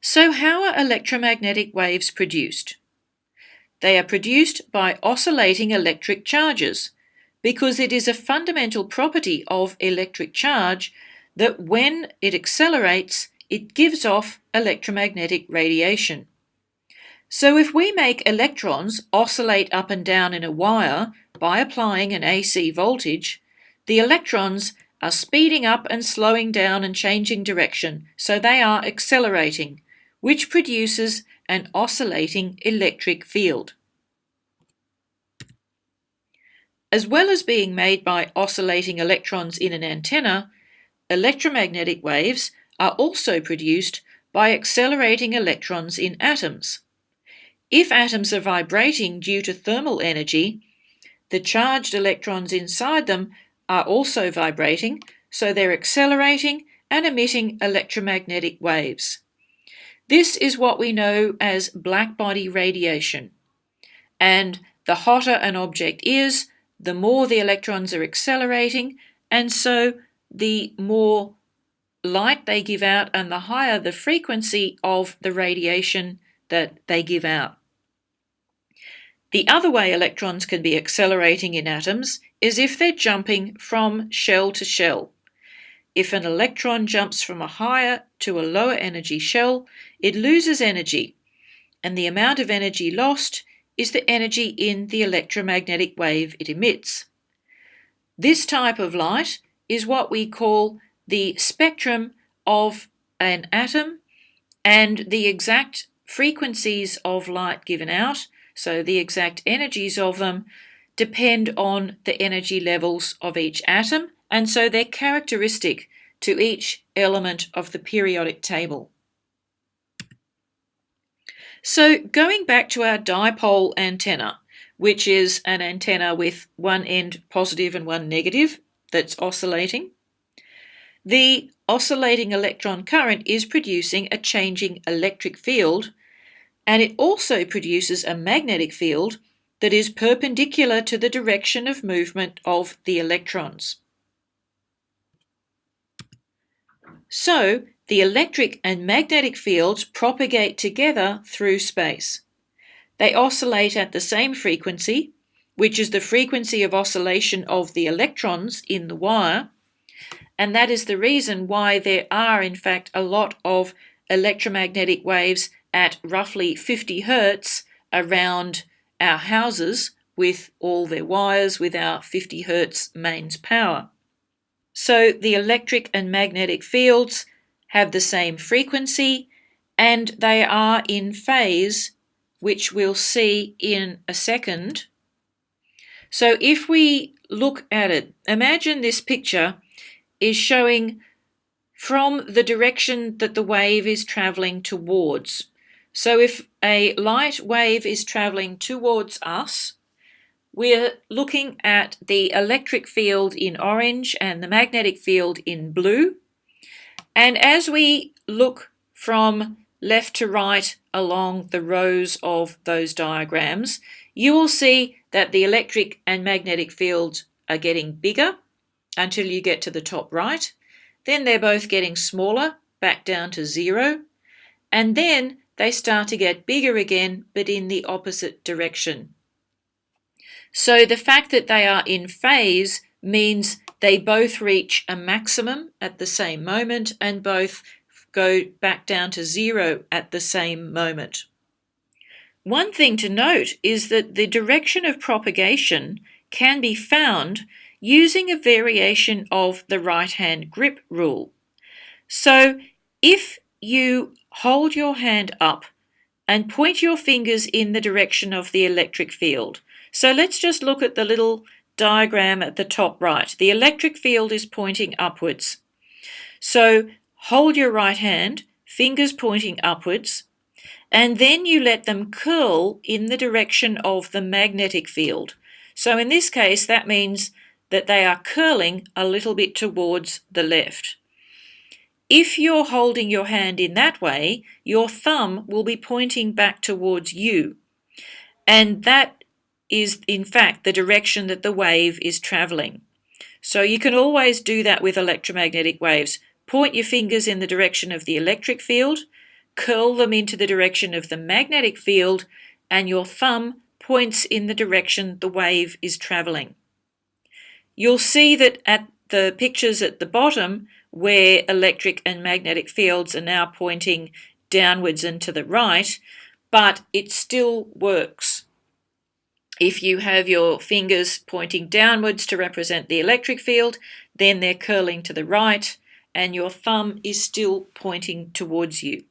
So how are electromagnetic waves produced? They are produced by oscillating electric charges, because it is a fundamental property of electric charge that when it accelerates, it gives off electromagnetic radiation. So if we make electrons oscillate up and down in a wire by applying an AC voltage, the electrons are speeding up and slowing down and changing direction, so they are accelerating, which produces an oscillating electric field. As well as being made by oscillating electrons in an antenna, electromagnetic waves are also produced by accelerating electrons in atoms. If atoms are vibrating due to thermal energy, the charged electrons inside them are also vibrating, so they're accelerating and emitting electromagnetic waves. This is what we know as blackbody radiation. And the hotter an object is, the more the electrons are accelerating, and so the more light they give out and the higher the frequency of the radiation that they give out. The other way electrons can be accelerating in atoms is if they're jumping from shell to shell. If an electron jumps from a higher to a lower energy shell, it loses energy, and the amount of energy lost is the energy in the electromagnetic wave it emits. This type of light is what we call the spectrum of an atom, and the exact frequencies of light given out, so the exact energies of them, depend on the energy levels of each atom, and so they're characteristic to each element of the periodic table. So going back to our dipole antenna, which is an antenna with one end positive and one negative that's oscillating, the oscillating electron current is producing a changing electric field, and it also produces a magnetic field that is perpendicular to the direction of movement of the electrons. So, the electric and magnetic fields propagate together through space. They oscillate at the same frequency, which is the frequency of oscillation of the electrons in the wire, and that is the reason why there are in fact a lot of electromagnetic waves at roughly 50 Hertz around our houses with all their wires with our 50 Hertz mains power. So the electric and magnetic fields have the same frequency and they are in phase, which we'll see in a second. So if we look at it, imagine this picture is showing from the direction that the wave is traveling towards. So if a light wave is traveling towards us, we're looking at the electric field in orange and the magnetic field in blue. And as we look from left to right along the rows of those diagrams, you will see that the electric and magnetic fields are getting bigger until you get to the top right. Then they're both getting smaller, back down to 0. And then they start to get bigger again, but in the opposite direction. So the fact that they are in phase means they both reach a maximum at the same moment and both go back down to 0 at the same moment. One thing to note is that the direction of propagation can be found using a variation of the right-hand grip rule. So if you hold your hand up and point your fingers in the direction of the electric field. So let's just look at the little diagram at the top right. The electric field is pointing upwards. So hold your right hand, fingers pointing upwards, and then you let them curl in the direction of the magnetic field. So in this case, that means that they are curling a little bit towards the left. If you're holding your hand in that way, your thumb will be pointing back towards you. And that is, in fact, the direction that the wave is traveling. So you can always do that with electromagnetic waves. Point your fingers in the direction of the electric field, curl them into the direction of the magnetic field, and your thumb points in the direction the wave is travelling. You'll see that at the pictures at the bottom, where electric and magnetic fields are now pointing downwards and to the right, but it still works. If you have your fingers pointing downwards to represent the electric field, then they're curling to the right, and your thumb is still pointing towards you.